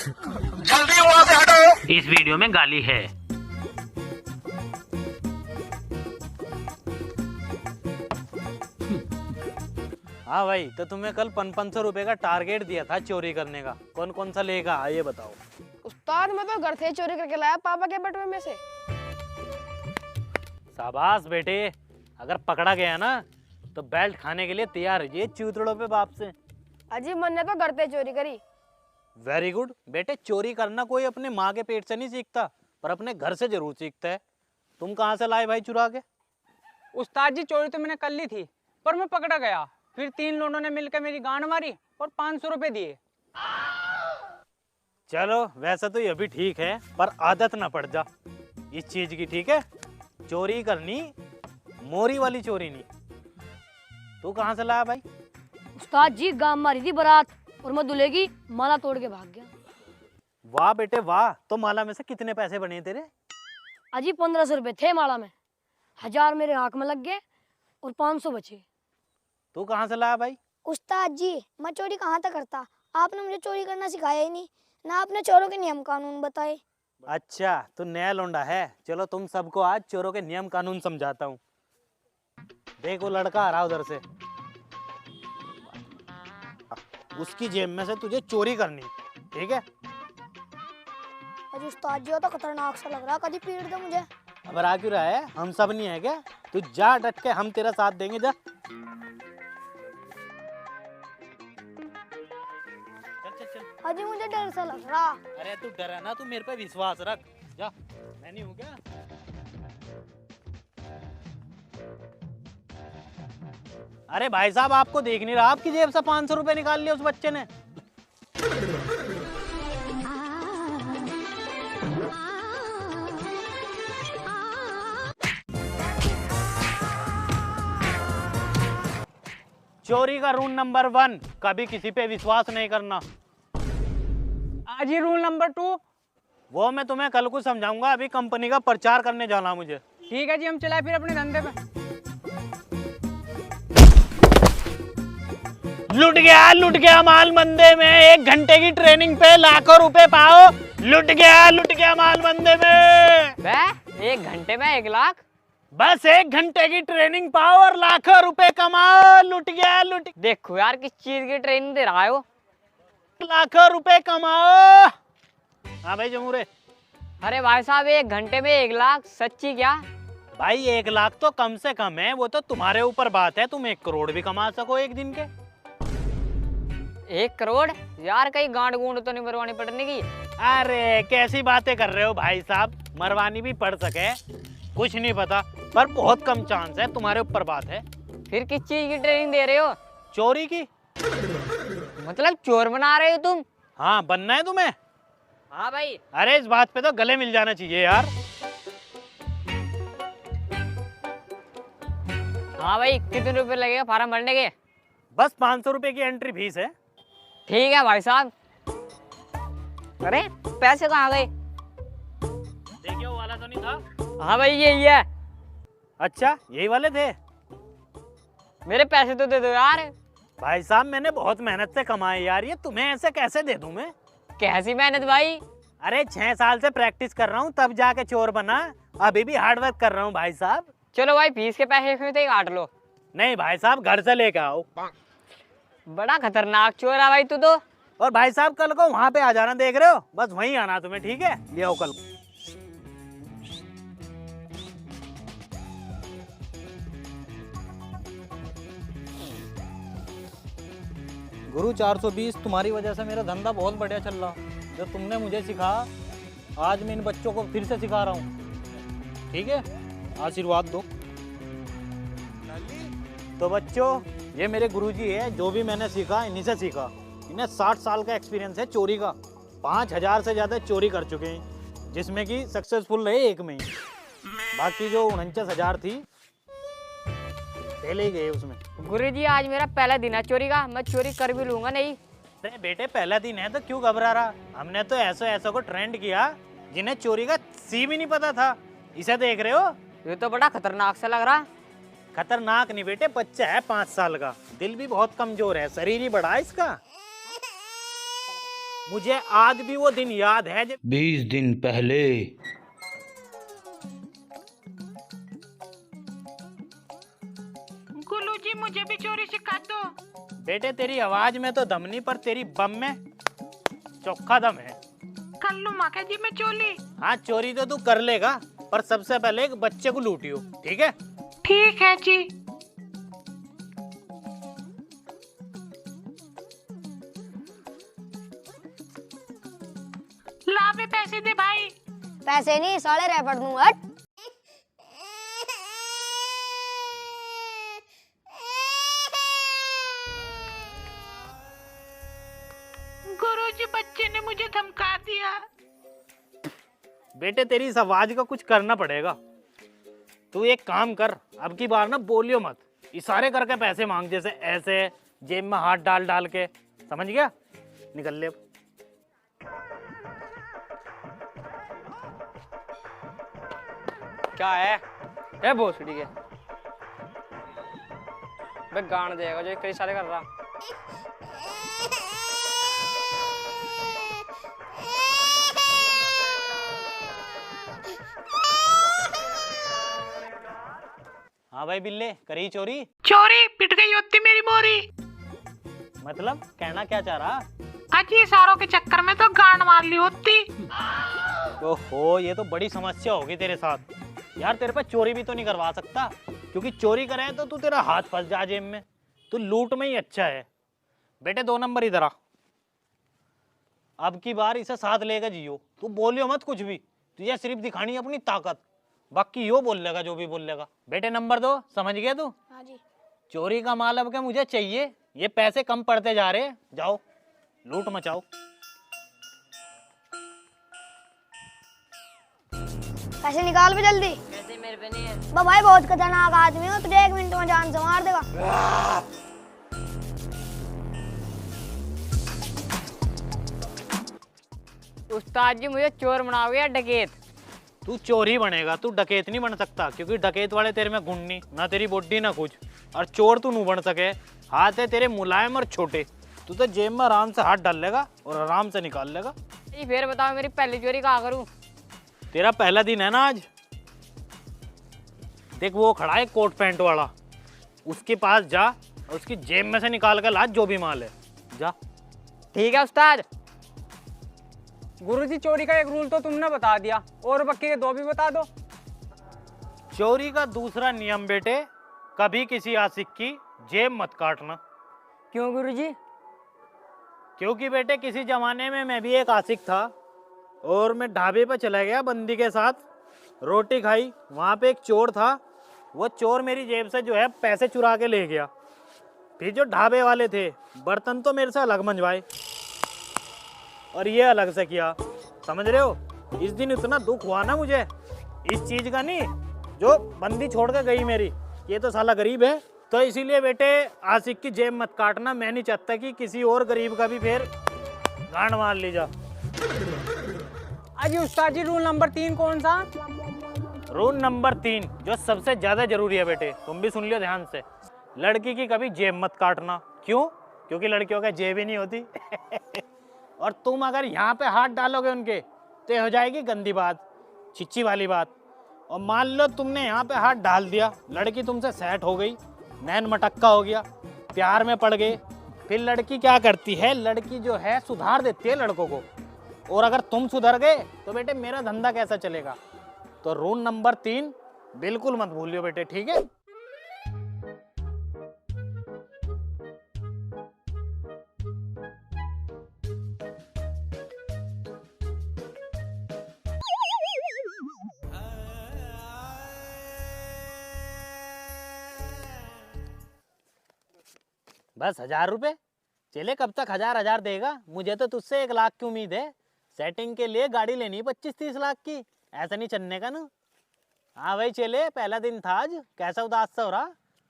जल्दी वहाँ से हटो। इस वीडियो में गाली है। हाँ भाई, तो तुम्हें कल 500 रुपए का टारगेट दिया था चोरी करने का, कौन कौन सा लेगा ये बताओ। उस्ताद मैं तो घर से ही चोरी करके लाया पापा के बटुए में से। शाबाश बेटे, अगर पकड़ा गया ना तो बेल्ट खाने के लिए तैयार रहिए चूतड़ों पे बाप से। अजी मन ने तो घर से चोरी करी। वेरी गुड बेटे, चोरी करना कोई अपने माँ के पेट से नहीं सीखता, पर अपने घर से जरूर सीखता है। तुम कहाँ से लाए भाई चुरा के? उस्ताद जी चोरी तो मैंने कर ली थी, पर मैं पकड़ा गया। फिर 3 लोगों ने मिलकर मेरी गांड मारी और 500 रुपए दिए। चलो वैसे तो ये भी ठीक है, पर आदत ना पड़ जा इस चीज की, ठीक है? चोरी करनी, मोरी वाली चोरी नहीं। तू कहाँ से लाया भाई? उस्ताद जी गांव मारी थी बारात और मैं दूल्हे की माला तोड़ के भाग गया। वाह बेटे वाह, तो माला में से कितने पैसे बने तेरे? अजी 1500 रुपए थे माला में, 1000 मेरे हाथ में लग गए और 500 बचे। तू कहाँ से लाया भाई? उस्ताद जी मैं चोरी कहाँ तक करता, आपने मुझे चोरी करना सिखाया ही नहीं, ना आपने चोरों के नियम कानून बताए। अच्छा तू नया लौंडा है, चलो तुम सबको आज चोरों के नियम कानून समझाता हूँ। देखो लड़का आ रहा उधर से, उसकी जेब में से तुझे चोरी करनी, ठीक है? अजी उस्ताद जी वो तो खतरनाक सा लग रहा, कभी पीट दो मुझे। अब आ क्यों रहा है, हम सब नहीं है क्या? तू जा डट के, हम तेरा साथ देंगे, जा। चल चल चल। अजी मुझे डर सा लग रहा। अरे तू डरा ना, तू मेरे पे विश्वास रख, जा। मैं नहीं हूँ क्या? अरे भाई साहब, आपको देख नहीं रहा आपकी जेब से 500 रुपए निकाल लिए उस बच्चे ने। चोरी का रूल नंबर 1, कभी किसी पे विश्वास नहीं करना। आज ही रूल नंबर 2। वो मैं तुम्हें कल को समझाऊंगा, अभी कंपनी का प्रचार करने जाना मुझे। ठीक है जी, हम चलाए फिर अपने धंधे पे। लुट गया माल मंदे में, 1 घंटे की ट्रेनिंग पे लाखों रुपए पाओ। लुट गया माल मंदे में। 1 घंटे में 1 लाख? बस 1 घंटे की ट्रेनिंग पाओ और लाखों रुपए कमाओ। लुट गया। देखो यार किस चीज की ट्रेनिंग दे रहा हो। लाखों रुपए कमाओ। हाँ भाई जमूरे। अरे भाई साहब 1 घंटे में 1 लाख, सच्ची क्या? भाई 1 लाख तो कम से कम है, वो तो तुम्हारे ऊपर बात है, तुम 1 करोड़ भी कमा सको एक दिन के। 1 करोड़? यार कहीं गांड गूंड तो नहीं मरवानी पड़ने की? अरे कैसी बातें कर रहे हो भाई साहब, मरवानी भी पड़ सके, कुछ नहीं पता, पर बहुत कम चांस है, तुम्हारे ऊपर बात है। फिर किस चीज की ट्रेनिंग दे रहे हो? चोरी की। मतलब चोर बना रहे हो तुम? हाँ, बनना है तुम्हें? हाँ भाई। अरे इस बात पे तो गले मिल जाना चाहिए यार। हाँ भाई, कितने रुपए लगेगा फार्म भरने के? बस 500 रुपए की एंट्री फीस है। ठीक है भाई साहब। अरे पैसे कहाँ गए? देखिए वो वाला तो नहीं था। हाँ भाई यही है। अच्छा यही वाले थे? मेरे पैसे तो दे दो यार। भाई साहब मैंने बहुत मेहनत से कमाए यार, ये तुम्हें ऐसे कैसे दे दूं मैं? कैसी मेहनत भाई? अरे 6 साल से प्रैक्टिस कर रहा हूँ तब जाके चोर बना, अभी भी हार्ड वर्क कर रहा हूँ भाई साहब। चलो भाई फीस के पैसे फिर तो काट लो। नहीं भाई साहब, घर से लेके आओ। बड़ा खतरनाक चोर है भाई तू तो। और भाई साहब कल को वहां पे आ जाना, देख रहे हो, बस वहीं आना तुम्हें, ठीक है? ले आओ कल। गुरु 420, तुम्हारी वजह से मेरा धंधा बहुत बढ़िया चल रहा। जो तुमने मुझे सिखाया आज मैं इन बच्चों को फिर से सिखा रहा हूँ, ठीक है? आशीर्वाद दो। तो बच्चों ये मेरे गुरुजी है, जो भी मैंने सीखा इन्हीं से सीखा। इन्हें 60 साल का एक्सपीरियंस है चोरी का, 5000 से ज़्यादा चोरी कर चुके हैं, जिसमें कि सक्सेसफुल रहे 1 में ही। बाकी जो 49,000 थी पहले ही गए उसमें। गुरुजी आज मेरा पहला दिन है चोरी का, मैं चोरी कर भी लूंगा नहीं। अरे बेटे पहला दिन है तो क्यों घबरा रहा? हमने तो ऐसा को ट्रेंड किया जिन्हें चोरी का सी भी नहीं पता था। इसे देख रहे हो? ये तो बड़ा खतरनाक सा लग रहा। खतरनाक नहीं बेटे, बच्चा है 5 साल का, दिल भी बहुत कमजोर है, शरीर ही बड़ा है इसका। मुझे आज भी वो दिन याद है जब 20 दिन पहले। गुलू जी मुझे भी चोरी सिखा दो। बेटे तेरी आवाज में तो दम नहीं, पर तेरी बम में चोखा दम है। कर लूं माँ जी मैं चोली। हाँ चोरी तो तू कर लेगा, पर सबसे पहले एक बच्चे को लूटियो, ठीक है? ठीक है जी। ला बे पैसे दे भाई। पैसे नहीं, साले रैपर दूंगा। हट। गुरुजी बच्चे ने मुझे धमका दिया। बेटे तेरी इस आवाज का कुछ करना पड़ेगा। तू एक काम कर, अब की बार ना बोलियो मत, इशारे करके पैसे मांग, जैसे ऐसे जेब में हाथ डाल डाल के, समझ गया? निकल ले अब। क्या है? ए भोसड़ी के बे गान देगा जो कई सारे कर रहा। हाँ भाई बिल्ले, करी चोरी? चोरी पिट गई होती मेरी मोरी। मतलब कहना क्या चाह रहा? आज ये सारों के चक्कर में तो गांड मार ली होती। ओहो, ये तो बड़ी समस्या होगी तेरे साथ। यार तेरे पे चोरी भी तो नहीं करवा सकता, क्योंकि चोरी करे तो तू तेरा हाथ फंस जा जेब में। तू लूट में ही अच्छा है। बेटे 2 नंबर इधर आ। अब की बार इसे साथ लेकर जियो। तू बोलियो मत कुछ भी, तुझे सिर्फ दिखानी है अपनी ताकत, बाकी यो बोल लेगा जो भी बोल लेगा। बेटे नंबर 2, समझ गया तू? हाँ जी। चोरी का माल अब क्या मुझे चाहिए, ये पैसे कम पड़ते जा रहे। जाओ लूट मचाओ। पैसे निकाल भी जल्दी। पैसे मेरे पे नहीं है। भाई बहुत खतरनाक आदमी हो, तुझे 1 मिनट में जान से मार देगा। उस्ताद जी मुझे चोर बनाओगे या डकैत? तू चोर ही बनेगा, तू डकैत नहीं बन सकता, क्योंकि डकैत वाले तेरे में गुण नहीं, ना तेरी बॉडी ना कुछ। और चोर तू नहीं बन सके, हाथ है तेरे मुलायम और छोटे। तू तो जेब में आराम से हाथ डाल लेगा और आराम से निकाल लेगा। ये फिर बताओ मेरी पहली चोरी कहाँ करूँ? तेरा पहला दिन है ना आज। देख वो खड़ा है कोट पैंट वाला, उसके पास जा और उसकी जेब में से निकाल कर ला जो भी माल है। जा। ठीक है उस्ताद। गुरुजी चोरी का एक रूल तो तुमने बता दिया, और बाकी के 2 भी बता दो। चोरी का दूसरा नियम बेटे, कभी किसी आशिक की जेब मत काटना। क्यों गुरुजी? क्योंकि बेटे किसी जमाने में मैं भी एक आशिक था, और मैं ढाबे पर चला गया बंदी के साथ, रोटी खाई। वहाँ पे एक चोर था, वो चोर मेरी जेब से जो है पैसे चुरा के ले गया। फिर जो ढाबे वाले थे, बर्तन तो मेरे से अलग मंजवाए और ये अलग से किया, समझ रहे हो? इस दिन इतना दुख हुआ ना मुझे, इस चीज़ का नहीं, जो बंदी छोड़ के गई मेरी, ये तो साला गरीब है। तो इसीलिए बेटे आशिक की जेब मत काटना। मैं नहीं चाहता कि किसी और गरीब का भी फिर गांड मार ली जा। अजी उस्ताद जी रूल नंबर 3 कौन सा? रूल नंबर 3 जो सबसे ज्यादा जरूरी है बेटे, तुम भी सुन लियो ध्यान से। लड़की की कभी जेब मत काटना। क्यों? क्योंकि लड़कियों का जेब ही नहीं होती। और तुम अगर यहाँ पे हाथ डालोगे उनके, तो हो जाएगी गंदी बात, छिच्ची वाली बात। और मान लो तुमने यहाँ पे हाथ डाल दिया, लड़की तुमसे सेट हो गई, नैन मटक्का हो गया, प्यार में पड़ गए, फिर लड़की क्या करती है? लड़की जो है सुधार देती है लड़कों को, और अगर तुम सुधर गए तो बेटे मेरा धंधा कैसा चलेगा? तो रूल नंबर 3 बिल्कुल मत भूलियो बेटे, ठीक है? बस 1000 रुपए? चले कब तक 1000 देगा? मुझे तो तुझसे 1 लाख की उम्मीद है। सेटिंग के लिए गाड़ी लेनी है 25-30 लाख की, ऐसा नहीं चलने का ना। हाँ भाई चले, पहला दिन था आज, कैसा उदास सा हो रहा?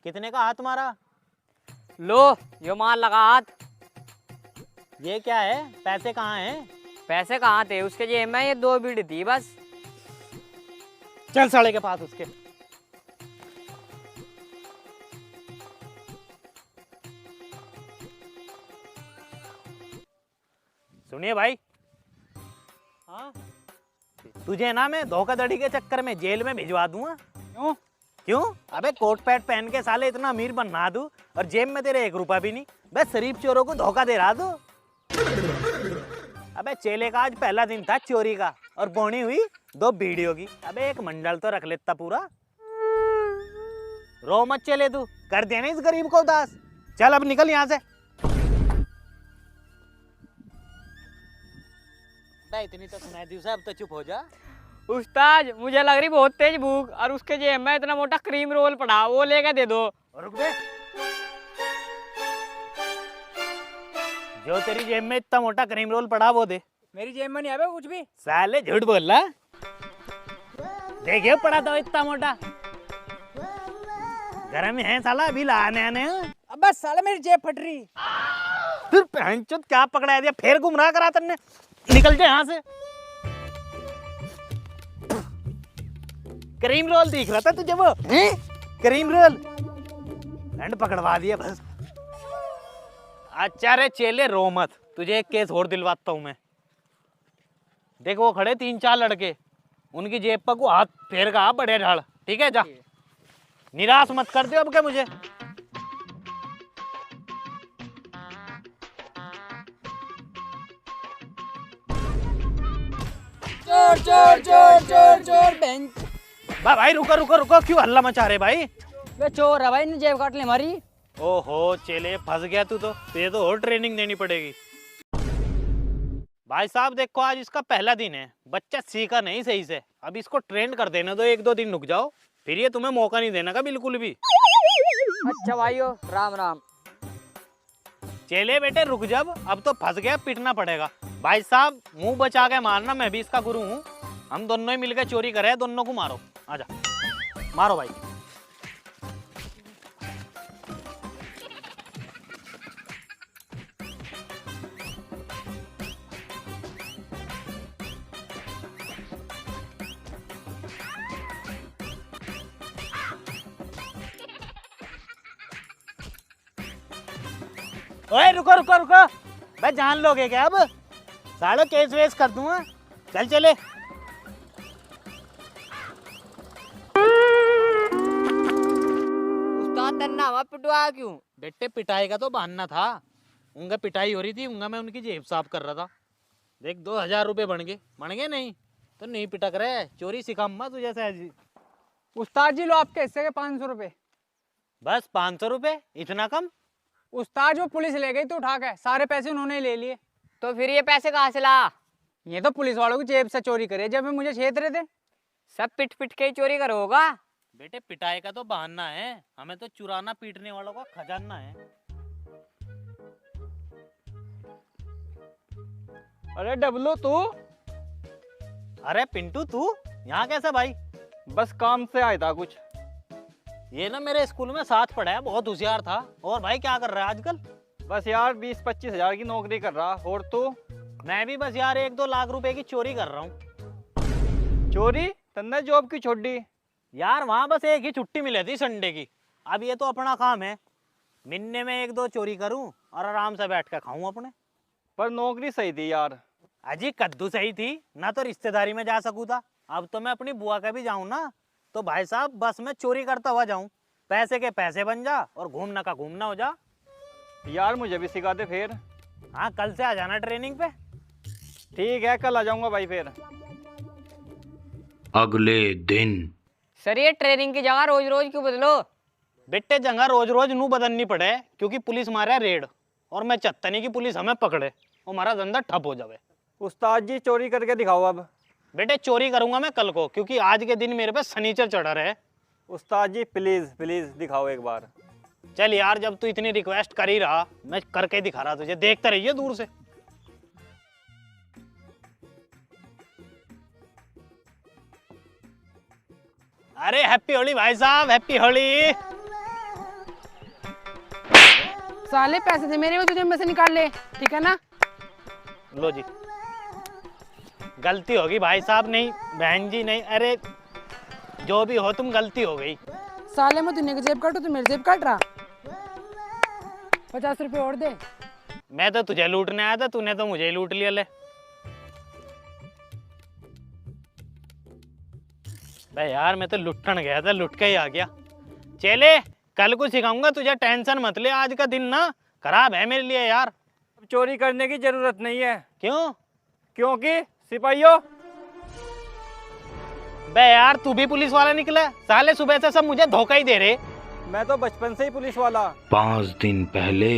कितने का हाथ मारा? लो यो मार लगा हाथ। ये क्या है? पैसे कहाँ हैं? पैसे कहाँ थे उसके जेब में? ये 2 बीड़ी थी बस। चल साले के पास उसके। सुनिए भाई, हाँ तुझे ना मैं धोखाधड़ी के चक्कर में जेल में भिजवा दूंगा। क्यों? क्यों? अबे कोट पैंट पहन के साले इतना अमीर बनना दूं और जेब में तेरे 1 रुपया भी नहीं, बस शरीफ चोरों को धोखा दे रहा तू। अबे चेले का आज पहला दिन था चोरी का और बोनी हुई 2 वीडियो की। अबे एक मंडल तो रख लेता पूरा। रो मत चले, तू कर देना इस गरीब को उदास। चल अब निकल यहाँ से। इतनी तो सुनाई दी, अब तो चुप हो जा। उस्ताद मुझे लग रही बहुत तेज भूख, और उसके जेब में इतना मोटा क्रीम रोल पड़ा, वो लेके दे दो। रुक दे, जो तेरी जेब में इतना मोटा क्रीम रोल पड़ा वो दे। मेरी जेब में नहीं है बे कुछ भी। साले झूठ बोल रहा। देखिए पड़ा था इतना मोटा, घर में है साला, अभी लाने आने। अब बस साले मेरी जेब फट रही। फिर पहनचोद क्या पकड़ा दिया, फिर गुमराह करा तन्ने। निकल जा यहाँ से। क्रीम रोल दिख रहा था तुझे वो? क्रीम रोल एंड पकड़वा दिया बस। अच्छा रे चेले रो मत, तुझे एक केस और दिलवाता हूँ मैं। देखो वो खड़े 3-4 लड़के, उनकी जेब पर को हाथ फेर का बड़े ढाल। ठीक है, जा निराश मत कर दो अब क्या मुझे। चोर चोर चोर चोर चोर बैंक। भाई रुको रुको रुको, क्यों हल्ला मचा रहे भाई? वे चोर है भाई, ने जेब काट ली हमारी। ओहो चेले फंस गया तू तो तुझे तो और ट्रेनिंग देनी पड़ेगी। भाई साहब देखो आज इसका पहला दिन है, बच्चा सीखा नहीं सही से, अब इसको ट्रेन कर देना दो, 1-2 दिन रुक जाओ, फिर ये तुम्हें मौका नहीं देना का बिल्कुल भी। अच्छा भाइयों राम राम। चेले बेटे रुक जब, अब तो फंस गया, पिटना पड़ेगा। भाई साहब मुंह बचा के मारना, मैं भी इसका गुरु हूँ। हम दोनों ही मिलकर चोरी करे, दोनों को मारो। आजा मारो भाई। ओए रुको रुको रुको, भाई जान लोगे क्या अब? सालों केस वेस कर दूंगा। चल चले। उस्ताद तन्ना वहाँ पिटवाया क्यों? बेटे पिटाई का तो बहाना था, उनका पिटाई हो रही थी, उनका मैं उनकी जेब साफ कर रहा था। देख 2000 रुपए बन गए नहीं तो नहीं पिटक रहे। चोरी सिखाऊंगा तुझे जैसे। उस्ताद जी लो आपके हिस्से के 500 रुपए। बस 500 रुपए? इतना कम? उस्ताद वो पुलिस ले गई तो उठा के सारे पैसे उन्होंने ही ले लिए। तो फिर ये पैसे कहाँ से ला? ये तो पुलिस वालों की जेब से चोरी करे जब मुझे छेद रहे थे। सब पिट पिट के ही चोरी करो होगा। बेटे पिटाई का तो बहाना है, हमें तो चुराना पीटने वालों का खजाना है। अरे डबलो तू? अरे पिंटू तू यहाँ कैसे भाई? बस काम से आया था कुछ। ये ना मेरे स्कूल में साथ पढ़ा है, बहुत होशियार था। और भाई क्या कर रहा है आजकल? बस यार 20-25 हजार की नौकरी कर रहा। और तू? मैं भी बस यार 1-2 लाख रुपए की चोरी कर रहा हूँ। चोरी? तन्ने जॉब की छोड़ी? यार वहाँ बस एक ही छुट्टी मिली थी संडे की। अब ये तो अपना काम है, महीने में 1-2 चोरी करूँ और आराम से बैठ कर खाऊं अपने। पर नौकरी सही थी यार। अजी कद्दू सही थी ना, तो रिश्तेदारी में जा सकूँ था। अब तो मैं अपनी बुआ का भी जाऊँ ना, तो भाई साहब बस मैं चोरी करता हुआ जाऊँ, पैसे के पैसे बन जा और घूमना का घूमना हो जा। यार मुझे भी सिखा दे फिर। हाँ कल से आ जाना ट्रेनिंग पे। ठीक है कल आ जाऊंगा भाई फिर। अगले दिन। सर ये ट्रेनिंग की जगह रोज रोज क्यों बदलो? बेटे जगह रोज रोज नू बदलनी पड़े, क्योंकि पुलिस मारे रेड और मैं चाहता नहीं कि पुलिस हमें पकड़े और हमारा धंधा ठप हो जावे। उस्ताद जी चोरी करके दिखाओ अब। बेटे चोरी करूंगा मैं कल को, क्योंकि आज के दिन मेरे पे शनिचर चढ़ा रहे। उस्ताद जी प्लीज प्लीज दिखाओ एक बार। चल यार जब तू इतनी रिक्वेस्ट कर ही रहा, मैं करके दिखा रहा तुझे, देखते रहिए दूर से। अरे हैप्पी होली भाई साहब, हैप्पी होली। साले पैसे थे मेरे, वो तुझे में से निकाल ले, ठीक है ना? लो जी, गलती होगी भाई साहब, नहीं बहन जी नहीं, अरे जो भी हो तुम, गलती हो गई। साले मैं दुनिया की जेब काटू, तू मेरी जेब काट रहा। 50 रुपए और दे। मैं तो तुझे लूटने आया था, तूने तो मुझे ही लूट लिया ले। बे यार मैं तो लुटन गया था, लुट के ही आ गया। चले कल को सिखाऊंगा तुझे, टेंशन मत ले। आज का दिन ना खराब है मेरे लिए यार। अब चोरी करने की जरूरत नहीं है। क्यों? क्योंकि सिपाहियों। बे यार तू भी पुलिस वाला निकला? साले सुबह से सब मुझे धोखा ही दे रहे। मैं तो बचपन से ही पुलिस वाला। 5 दिन पहले।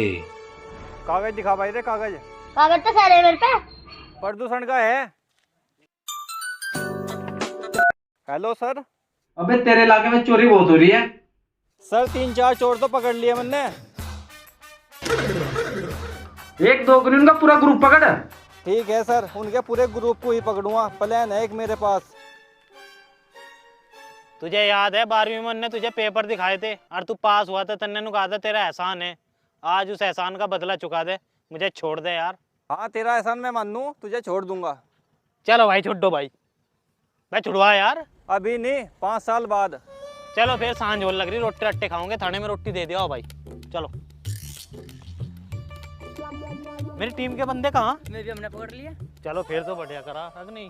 कागज दिखा भाई रे, कागज। कागज तो सारे मेरे पे। प्रदूषण का है। Hello sir. अबे तेरे इलाके में चोरी बहुत हो रही है। सर 3-4 चोर तो पकड़ लिए मैंने। 1-2 को नहीं, उनका पूरा ग्रुप पकड़। ठीक है सर, उनके पूरे ग्रुप को ही पकड़ूंगा। प्लान है एक मेरे पास। तुझे याद है 12वीं में उन्होंने तुझे पेपर दिखाए थे और तू पास हुआ था, तन्ने कहा था तेरा एहसान है। आज उस एहसान का बदला चुका दे, मुझे छोड़ दे यार। हाँ तेरा एहसान मैं मान लूं, तुझे छोड़ दूंगा। चलो भाई छुड़ दो भाई छुड़वा यार। अभी नहीं, 5 साल बाद। चलो फिर सांझ होने लग रही, रोटी रट्टे खाओगे, थाने में रोटी दे दिया भाई। चलो मेरी टीम के बंदे कहाँ? मैं भी हमने पकड़ लिया। चलो फिर तो बढ़िया करा, नहीं